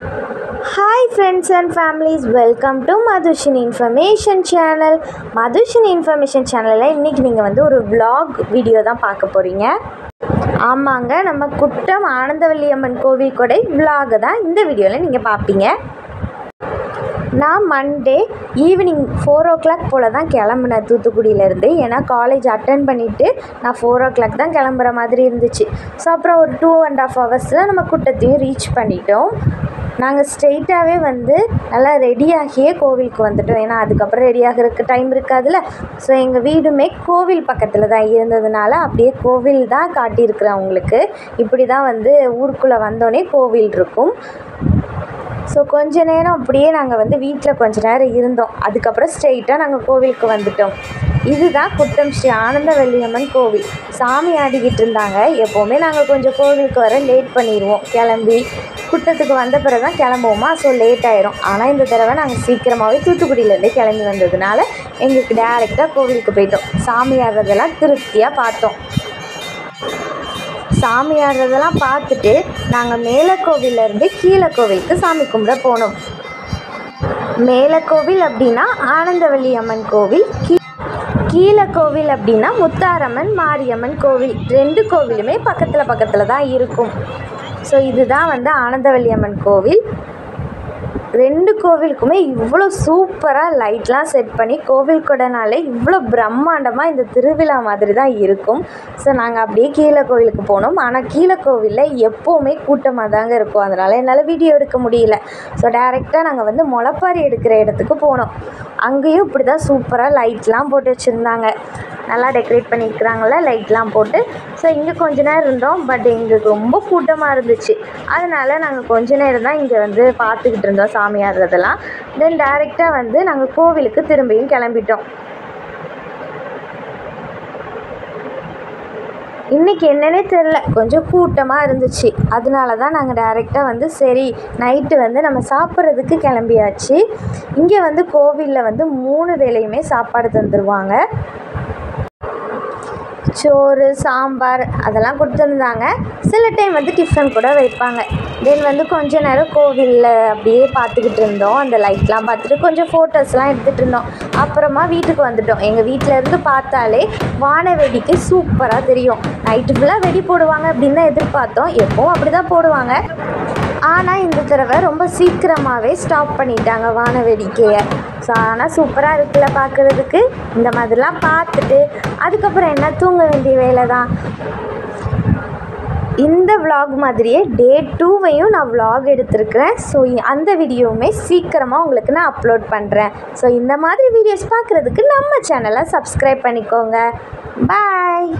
Hi friends and families, welcome to Madhushin Information Channel. Madhushin Information Channel இன்னைக்கு நீங்கள் வந்து ஒரு vlog வீடியோ தான் பார்க்க போகிறீங்க. ஆமாங்க, நம்ம குட்டம் ஆனந்தவல்லி அம்மன் கோவில் கொடை vlog தான் இந்த வீடியோவில் நீங்கள் பார்ப்பீங்க. நான் மண்டே ஈவினிங் 4 o'clock போல் தான் கிளம்புனேன் தூத்துக்குடியிலேருந்து. ஏன்னா காலேஜ் அட்டன் பண்ணிவிட்டு நான் 4 o'clock தான் கிளம்புற மாதிரி இருந்துச்சு. ஸோ அப்புறம் ஒரு 2.5 hours நம்ம குட்டத்தையும் ரீச் பண்ணிட்டோம். நாங்கள் ஸ்ட்ரெயிட்டாகவே வந்து நல்லா ரெடியாகியே கோவிலுக்கு வந்துட்டோம். ஏன்னா அதுக்கப்புறம் ரெடி ஆகிறதுக்கு டைம் இருக்காதுல்ல. ஸோ எங்கள் வீடுமே கோவில் பக்கத்தில் தான் இருந்ததுனால அப்படியே கோவில் தான் காட்டியிருக்கிறேன் உங்களுக்கு. இப்படி தான் வந்து ஊருக்குள்ளே வந்தோடனே கோவில் இருக்கும். ஸோ கொஞ்ச நேரம் அப்படியே நாங்கள் வந்து வீட்டில் கொஞ்ச நேரம் இருந்தோம். அதுக்கப்புறம் ஸ்ட்ரெயிட்டாக நாங்கள் கோவிலுக்கு வந்துட்டோம். இதுதான் குட்டம் ஸ்ரீ ஆனந்தவல்லி அம்மன் கோவில். சாமி ஆடிக்கிட்டு இருந்தாங்க. எப்போவுமே நாங்கள் கொஞ்சம் கோவிலுக்கு வர லேட் பண்ணிடுவோம். கிளம்பி குட்டத்துக்கு வந்த பிறகு தான் கிளம்புவோமா, ஸோ லேட் ஆயிரும். ஆனால் இந்த தடவை நாங்கள் சீக்கிரமாகவே தூத்துக்குடியிலேருந்தே கிளம்பி வந்ததுனால எங்களுக்கு டேரெக்டாக கோவிலுக்கு போயிட்டோம். சாமி ஆடுறதெல்லாம் திருப்தியாக பார்த்தோம். சாமி ஆடுறதெல்லாம் பார்த்துட்டு நாங்கள் மேலே கோவிலேருந்து கீழே கோவிலுக்கு சாமி கும்பிட போனோம். மேலே கோவில் அப்படின்னா ஆனந்தவல்லி அம்மன் கோவில், கீழே கோவில் அப்படின்னா முத்தாரம்மன் மாரியம்மன் கோவில். 2 கோவிலுமே பக்கத்தில் தான் இருக்கும். ஸோ இதுதான் வந்து ஆனந்தவல்லி அம்மன் கோவில். 2 கோவிலுக்குமே இவ்வளோ சூப்பராக லைட்லாம் செட் பண்ணி கோவில் கொடைனாலே இவ்வளோ பிரம்மாண்டமாக இந்த திருவிழா மாதிரி தான் இருக்கும். ஸோ நாங்கள் அப்படியே கீழே கோவிலுக்கு போனோம். ஆனால் கீழே கோவிலில் எப்போவுமே கூட்டமாக தாங்க இருக்கும். அதனால் என்னால் வீடியோ எடுக்க முடியல. ஸோ டேரெக்டாக நாங்கள் வந்து முளைப்பாரி எடுக்கிற இடத்துக்கு போனோம். அங்கேயும் இப்படி தான் சூப்பராக லைட்லாம் போட்டு வச்சுருந்தாங்க. நல்லா டெக்கரேட் பண்ணியிருக்கிறாங்கள லைட்லாம் போட்டு. ஸோ இங்கே கொஞ்ச நேரம் இருந்தோம். பட் எங்களுக்கு ரொம்ப கூட்டமாக இருந்துச்சு. அதனால் நாங்கள் கொஞ்ச நேரம் தான் இங்கே வந்து பார்த்துக்கிட்டு இருந்தோம் சாமி ஆடுறதெல்லாம். தென் டேரெக்டாக வந்து நாங்கள் கோவிலுக்கு திரும்பியும் கிளம்பிட்டோம். இன்றைக்கி என்னன்னே தெரில, கொஞ்சம் கூட்டமாக இருந்துச்சு. அதனால தான் நாங்கள் டேரெக்டாக வந்து சரி நைட்டு வந்து நம்ம சாப்பிட்றதுக்கு கிளம்பியாச்சு. இங்கே வந்து கோவிலில் வந்து 3 வேளையுமே சாப்பாடு தந்துடுவாங்க. சோறு சாம்பார் அதெல்லாம் கொடுத்துருந்தாங்க. சில டைம் வந்து டிஃபன் கூட வைப்பாங்க. தென் வந்து கொஞ்ச நேரம் கோவிலில் அப்படியே பார்த்துக்கிட்டு இருந்தோம். அந்த லைட்லாம் பார்த்துட்டு கொஞ்சம் ஃபோட்டோஸ்லாம் எடுத்துகிட்டு இருந்தோம். அப்புறமா வீட்டுக்கு வந்துட்டோம். எங்கள் வீட்டிலேருந்து பார்த்தாலே வான வேடிக்கை சூப்பராக தெரியும். நைட்டு ஃபுல்லாக வெடி போடுவாங்க அப்படின்னு தான் எதிர்பார்த்தோம். எப்போவும் அப்படி தான் போடுவாங்க. ஆனால் இந்த தடவை ரொம்ப சீக்கிரமாகவே ஸ்டாப் பண்ணிட்டாங்க வான வேடிக்கையை. ஸோ ஆனால் சூப்பராக இருக்குல்ல பார்க்குறதுக்கு. இந்த மாதிரிலாம் பார்த்துட்டு அதுக்கப்புறம் என்ன தூங்க வேண்டிய வேலை தான். இந்த vlog மாதிரியே Day 2வையும் நான் vlog எடுத்திருக்கிறேன். ஸோ அந்த வீடியோவுமே சீக்கிரமாக உங்களுக்கு நான் அப்லோட் பண்ணுறேன். ஸோ இந்த மாதிரி வீடியோஸ் பார்க்குறதுக்கு நம்ம சேனலை சப்ஸ்கிரைப் பண்ணிக்கோங்க. பாய்.